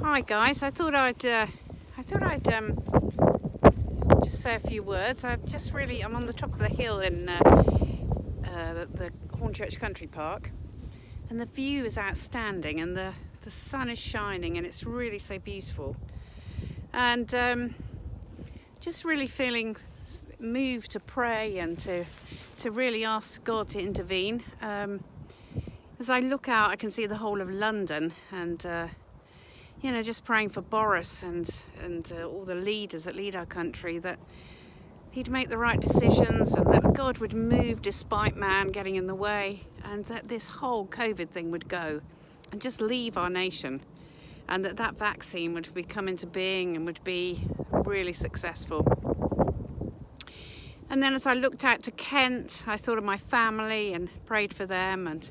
Hi guys, I thought I'd just say a few words. I'm on the top of the hill in the Hornchurch Country Park, and the view is outstanding, and the sun is shining, and it's really so beautiful. And just really feeling moved to pray and to really ask God to intervene. As I look out, I can see the whole of London, and just praying for Boris and all the leaders that lead our country, that he'd make the right decisions and that God would move despite man getting in the way, and that this whole COVID thing would go and just leave our nation, and that vaccine would come into being and would be really successful. And then as I looked out to Kent, I thought of my family and prayed for them, and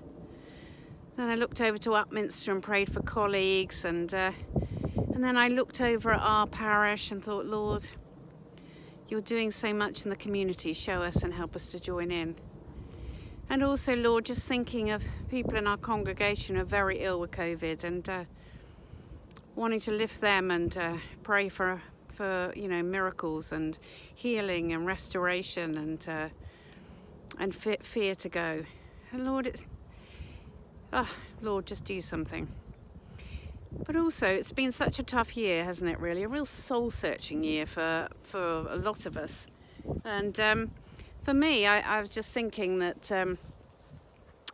then I looked over to Upminster and prayed for colleagues, and then I looked over at our parish and thought, Lord, you're doing so much in the community, show us and help us to join in. And also, Lord, just thinking of people in our congregation who are very ill with COVID, and wanting to lift them and pray for miracles and healing and restoration, and fear to go. And Lord, just do something. But also, it's been such a tough year, hasn't it, really? A real soul-searching year for a lot of us. And for me, I was just thinking that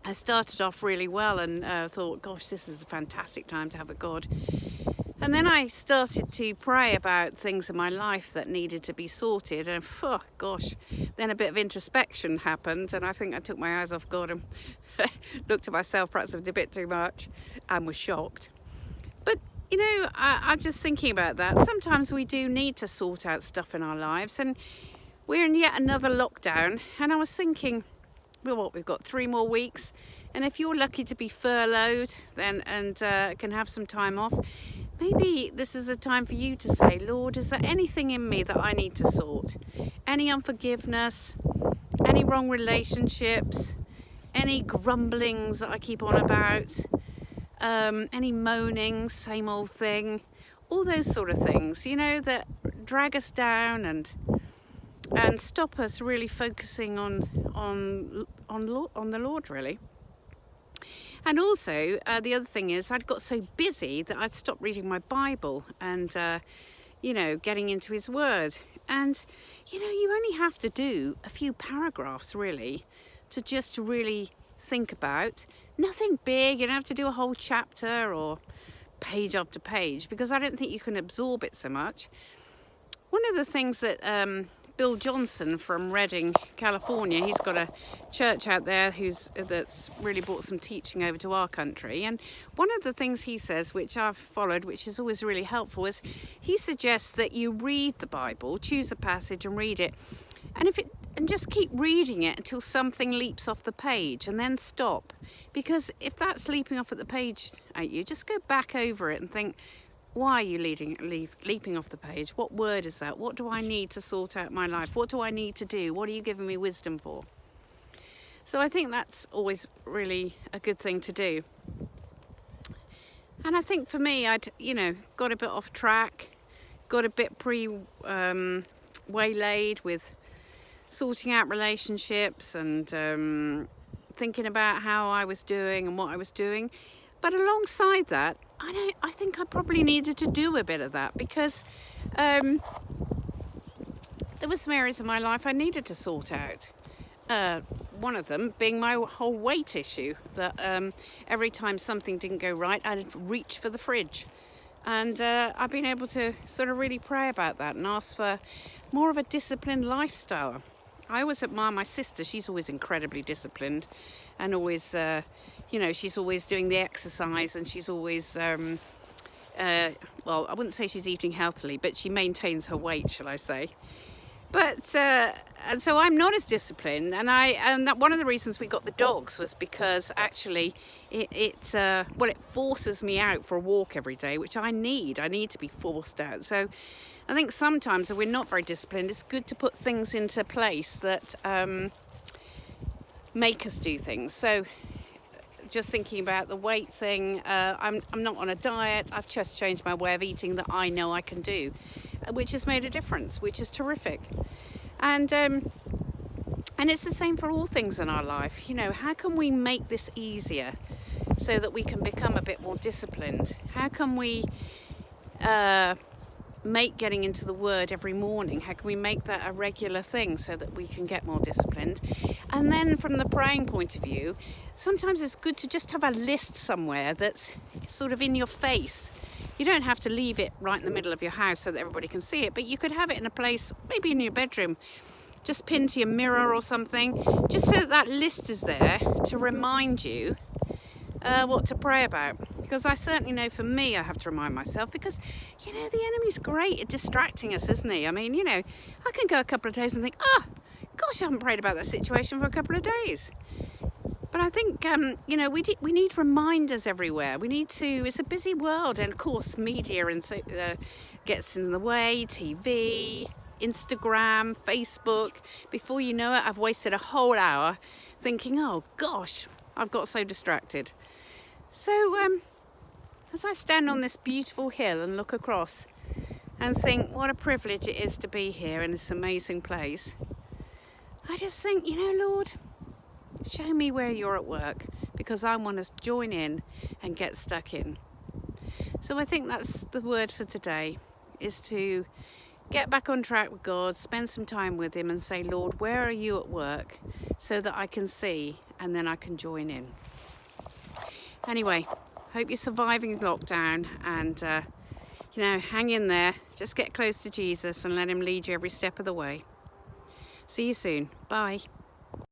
I started off really well and thought, gosh, this is a fantastic time to have a God. And then I started to pray about things in my life that needed to be sorted, and then a bit of introspection happened, and I think I took my eyes off God and looked at myself perhaps a bit too much and was shocked. But I'm just thinking about that. Sometimes we do need to sort out stuff in our lives, and we're in yet another lockdown, and I was thinking, we've got 3 more weeks, and if you're lucky to be furloughed then and can have some time off, maybe this is a time for you to say, Lord, is there anything in me that I need to sort? Any unforgiveness, any wrong relationships, any grumblings that I keep on about, any moaning, same old thing, all those sort of things, that drag us down and stop us really focusing on the Lord, really. And also, the other thing is, I'd got so busy that I'd stopped reading my Bible and, getting into His Word. And, you only have to do a few paragraphs, really, to just really think about. Nothing big. You don't have to do a whole chapter or page after page, because I don't think you can absorb it so much. One of the things that Bill Johnson from Redding, California, he's got a church out there that's really brought some teaching over to our country, and one of the things he says, which I've followed, which is always really helpful, is he suggests that you read the Bible, choose a passage and read it, and just keep reading it until something leaps off the page, and then stop. Because if that's leaping off at the page at you, just go back over it and think, why are you leaping off the page? What word is that? What do I need to sort out in my life? What do I need to do? What are you giving me wisdom for? So I think that's always really a good thing to do. And I think for me, I'd, got a bit off track, got a bit waylaid with sorting out relationships and thinking about how I was doing and what I was doing. But alongside that, I think I probably needed to do a bit of that, because there were some areas of my life I needed to sort out. One of them being my whole weight issue, that every time something didn't go right, I'd reach for the fridge. And I've been able to sort of really pray about that and ask for more of a disciplined lifestyle. I always admire my sister. She's always incredibly disciplined and always... she's always doing the exercise, and she's always, I wouldn't say she's eating healthily, but she maintains her weight, shall I say. But, and so I'm not as disciplined, and that one of the reasons we got the dogs was because actually it forces me out for a walk every day, which I need to be forced out. So I think sometimes if we're not very disciplined, it's good to put things into place that make us do things. So just thinking about the weight thing. I'm not on a diet. I've just changed my way of eating that I know I can do, which has made a difference, which is terrific. And it's the same for all things in our life. You know, how can we make this easier so that we can become a bit more disciplined? How can we make getting into the Word every morning, how can we make that a regular thing so that we can get more disciplined? And then from the praying point of view, sometimes it's good to just have a list somewhere that's sort of in your face. You don't have to leave it right in the middle of your house so that everybody can see it, but you could have it in a place, maybe in your bedroom, just pinned to your mirror or something, just so that list is there to remind you what to pray about. Because I certainly know for me, I have to remind myself, because, you know, the enemy's great at distracting us, isn't he? I mean, you know, I can go a couple of days and think, gosh, I haven't prayed about that situation for a couple of days. But I think, you know, we need reminders everywhere. We need to, it's a busy world, and of course media and so, gets in the way, TV, Instagram, Facebook. Before you know it, I've wasted a whole hour thinking, oh gosh, I've got so distracted. So as I stand on this beautiful hill and look across and think what a privilege it is to be here in this amazing place, I just think, you know, Lord, show me where you're at work, because I want to join in and get stuck in. So I think that's the word for today, is to get back on track with God, spend some time with him and say, Lord, where are you at work, so that I can see and then I can join in. Anyway, hope you're surviving lockdown, and you know, hang in there. Just get close to Jesus and let him lead you every step of the way. See you soon. Bye.